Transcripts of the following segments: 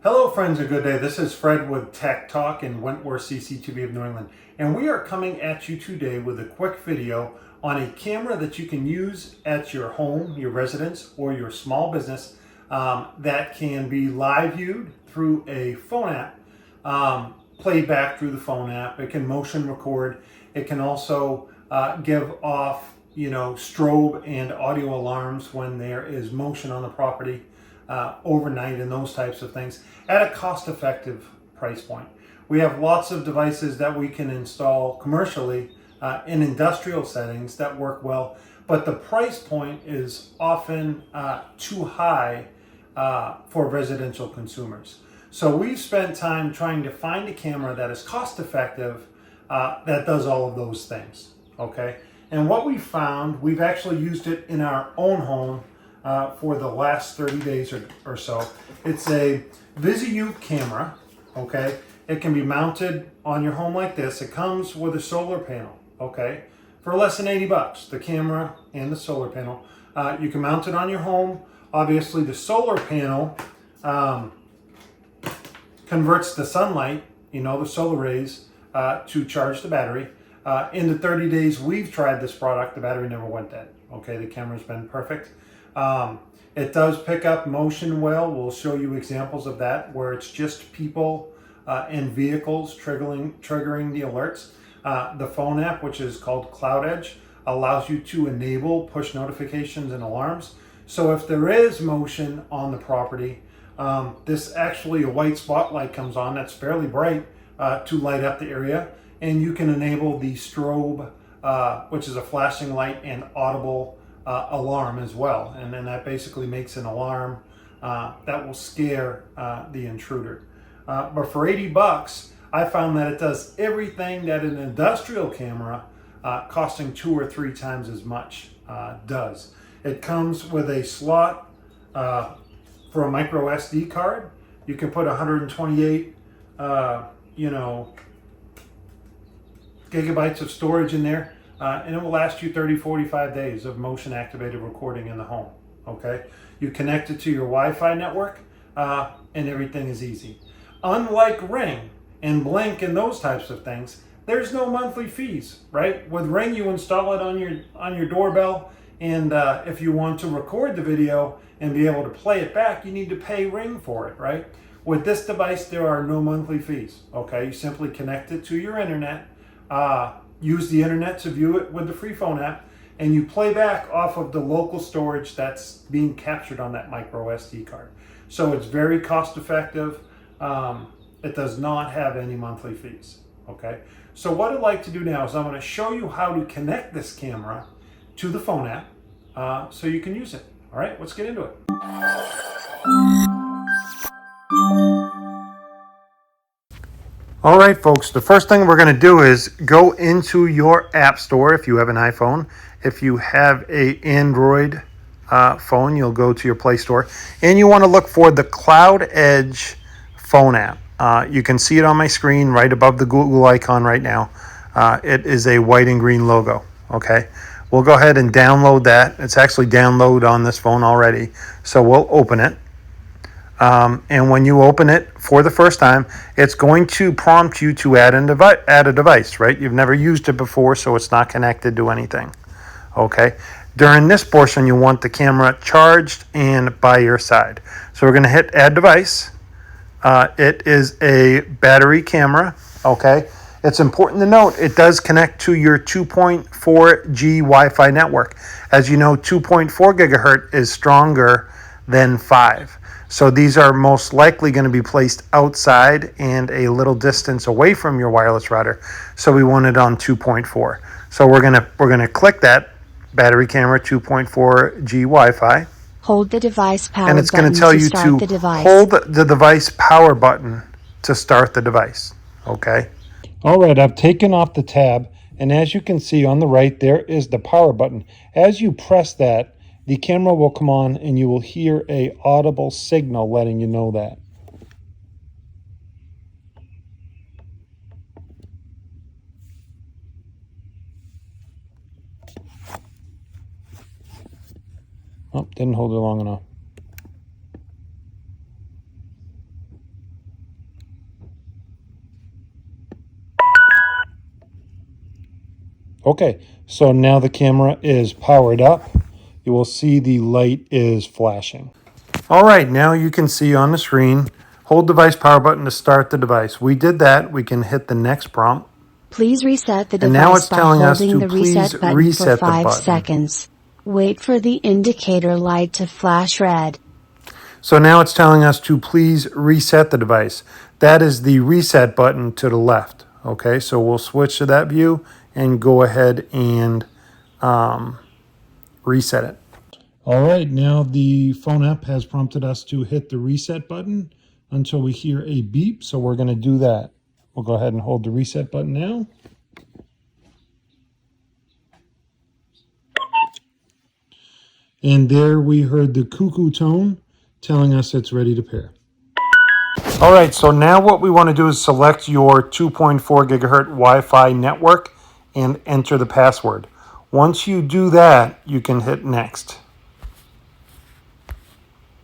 Hello friends, a good day. This is Fred with Tech Talk in Wentworth, CCTV of New England. And we are coming at you today with a quick video on a camera that you can use at your home, your residence, or your small business that can be live viewed through a phone app, playback through the phone app. It can motion record. It can also give off, strobe and audio alarms when there is motion on the property. Overnight and those types of things at a cost-effective price point. We have lots of devices that we can install commercially in industrial settings that work well, but the price point is often too high for residential consumers. So we've spent time trying to find a camera that is cost-effective that does all of those things, okay? And what we found, we've actually used it in our own home for the last 30 days or so. It's a Viziuuy camera, okay? It can be mounted on your home like this. It comes with a solar panel, okay? For less than 80 bucks, the camera and the solar panel. You can mount it on your home. Obviously, the solar panel converts the sunlight, the solar rays, to charge the battery. In the 30 days we've tried this product, the battery never went dead, okay? The camera's been perfect. It does pick up motion well. We'll show you examples of that where it's just people and vehicles triggering the alerts. The phone app, which is called Cloud Edge, allows you to enable push notifications and alarms. So if there is motion on the property, this actually a white spotlight comes on that's fairly bright to light up the area, and you can enable the strobe, which is a flashing light and audible alarm as well, and then that basically makes an alarm that will scare the intruder. But for 80 bucks, I found that it does everything that an industrial camera costing 2 or 3 times as much does. It comes with a slot for a micro SD card. You can put 128 gigabytes of storage in there. And it will last you 30-45 days of motion activated recording in the home, okay? You connect it to your Wi-Fi network and everything is easy. Unlike Ring and Blink and those types of things, there's no monthly fees, right? With Ring, you install it on your doorbell, and if you want to record the video and be able to play it back, you need to pay Ring for it, right? With this device, there are no monthly fees, okay? You simply connect it to your internet, use the internet to view it with the free phone app, and you play back off of the local storage that's being captured on that micro SD card. So it's very cost effective. It does not have any monthly fees, okay? So what I'd like to do now is I'm going to show you how to connect this camera to the phone app so you can use it. All right, let's get into it. All right, folks, the first thing we're going to do is go into your app store if you have an iPhone. If you have an Android phone, you'll go to your Play Store, and you want to look for the Cloud Edge phone app. You can see it on my screen right above the Google icon right now. It is a white and green logo, okay? We'll go ahead and download that. It's actually downloaded on this phone already, so we'll open it. And when you open it for the first time, it's going to prompt you to add a device, right? You've never used it before, so it's not connected to anything, okay? During this portion, you want the camera charged and by your side. So we're going to hit Add Device. It is a battery camera, okay? It's important to note it does connect to your 2.4G Wi-Fi network. As you know, 2.4 gigahertz is stronger than 5. So these are most likely going to be placed outside and a little distance away from your wireless router. So we want it on 2.4. So we're gonna click that battery camera 2.4G Wi-Fi. Hold the device power and it's going button to tell to you start to the device. hold the device power button to start the device. Okay. All right, I've taken off the tab, and as you can see on the right, there is the power button. As you press that, the camera will come on and you will hear a audible signal letting you know that. Oh, didn't hold it long enough. Okay, so now the camera is powered up. You will see the light is flashing. All right, now you can see on the screen, hold device power button to start the device. We did that. We can hit the next prompt. Please reset the And now device it's by telling us holding to the please reset button for reset the 5 button. seconds. Wait for the indicator light to flash red. So now it's telling us to please reset the device. That is the reset button to the left. Okay, so we'll switch to that view and go ahead and reset it. All right, now the phone app has prompted us to hit the reset button until we hear a beep. So we're going to do that. We'll go ahead and hold the reset button now. And there we heard the cuckoo tone telling us it's ready to pair. All right, so now what we want to do is select your 2.4 gigahertz Wi-Fi network and enter the password. Once you do that, you can hit next.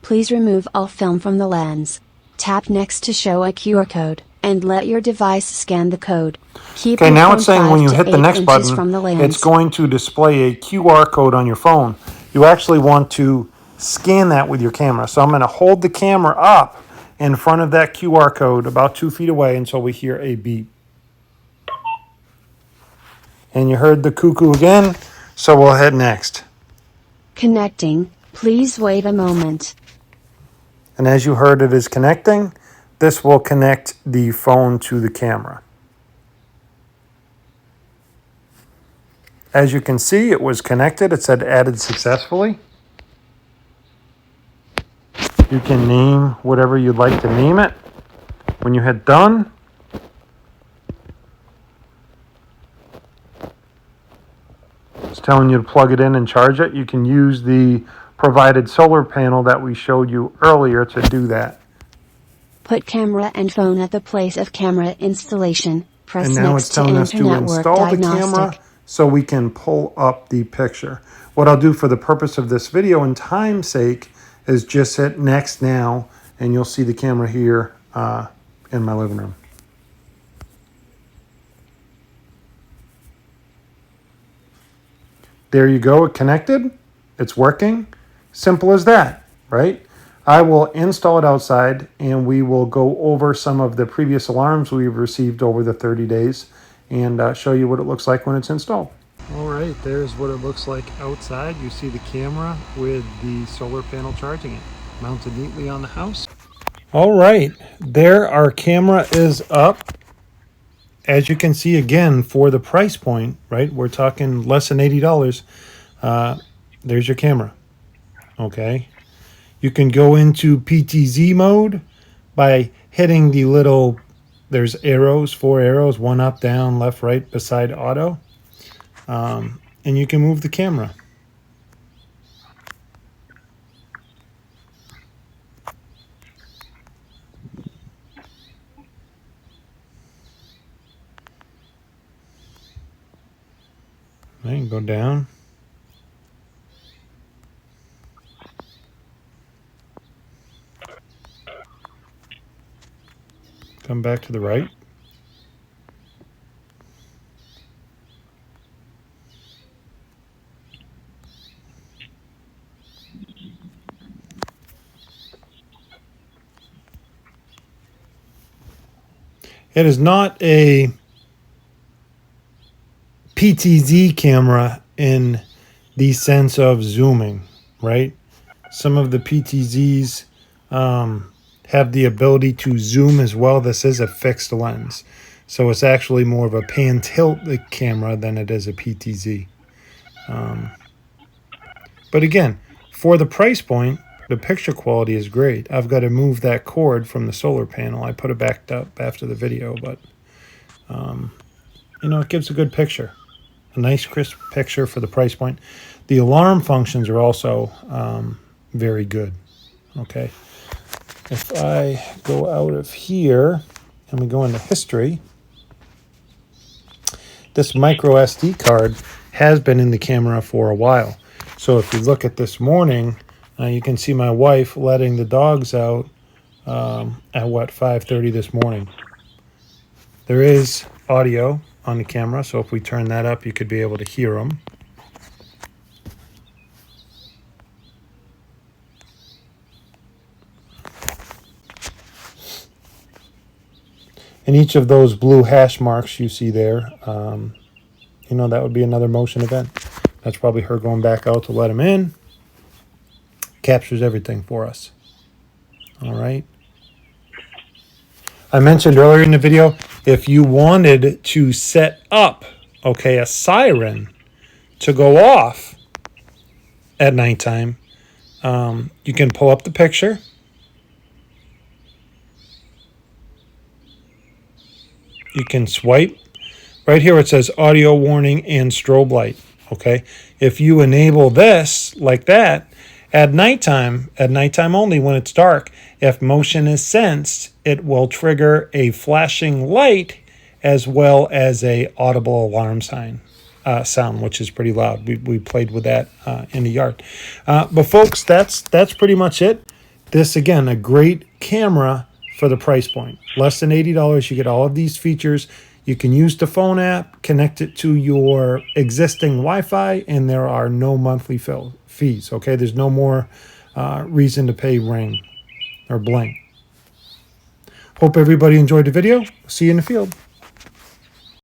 Please remove all film from the lens. Tap next to show a QR code, and let your device scan the code. Keep Okay, your now phone it's saying when you 5 hit to the 8 next inches button, from the it's lens. going to display a QR code on your phone. You actually want to scan that with your camera. So I'm going to hold the camera up in front of that QR code about 2 feet away until we hear a beep. And you heard the cuckoo again, so we'll hit next. Connecting. Please wait a moment. And as you heard, it is connecting. This will connect the phone to the camera. As you can see, it was connected. It said added successfully. You can name whatever you'd like to name it. When you hit done, it's telling you to plug it in and charge it. You can use the provided solar panel that we showed you earlier to do that. Put camera and phone at the place of camera installation. Press And now next it's telling us enter to network install the diagnostic. camera so we can pull up the picture. What I'll do for the purpose of this video and time's sake is just hit next now, and you'll see the camera here in my living room. There you go, it connected, it's working. Simple as that, right? I will install it outside and we will go over some of the previous alarms we've received over the 30 days and show you what it looks like when it's installed. All right, there's what it looks like outside. You see the camera with the solar panel charging it, mounted neatly on the house. All right, there our camera is up. As you can see, again, for the price point, right, we're talking less than $80. There's your camera, okay? You can go into PTZ mode by hitting the little, there's arrows, 4 arrows, one up, down, left, right, beside auto. And you can move the camera. Right, go down. Come back to the right. It is not a PTZ camera in the sense of zooming, right? Some of the PTZs have the ability to zoom as well. This is a fixed lens. So it's actually more of a pan tilt camera than it is a PTZ. But again, for the price point, the picture quality is great. I've got to move that cord from the solar panel. I put it back up after the video, but you know, it gives a good picture. A nice crisp picture for the price point. The alarm functions are also very good. Okay. If I go out of here and we go into history, this micro SD card has been in the camera for a while. So if you look at this morning, you can see my wife letting the dogs out at what, 5:30 this morning. There is audio on the camera. So if we turn that up, you could be able to hear them. And each of those blue hash marks you see there, you know, that would be another motion event. That's probably her going back out to let him in. Captures everything for us. All right. I mentioned earlier in the video, if you wanted to set up, okay, a siren to go off at nighttime, you can pull up the picture. You can swipe. Right here it says audio warning and strobe light. Okay. If you enable this like that, at nighttime only when it's dark, if motion is sensed, it will trigger a flashing light as well as a audible alarm sound, which is pretty loud. We played with that in the yard. But folks, that's pretty much it. This, again, a great camera for the price point. Less than $80, you get all of these features. You can use the phone app, connect it to your existing Wi-Fi, and there are no monthly fees, okay? There's no more reason to pay Ring or Bling. Hope everybody enjoyed the video. See you in the field.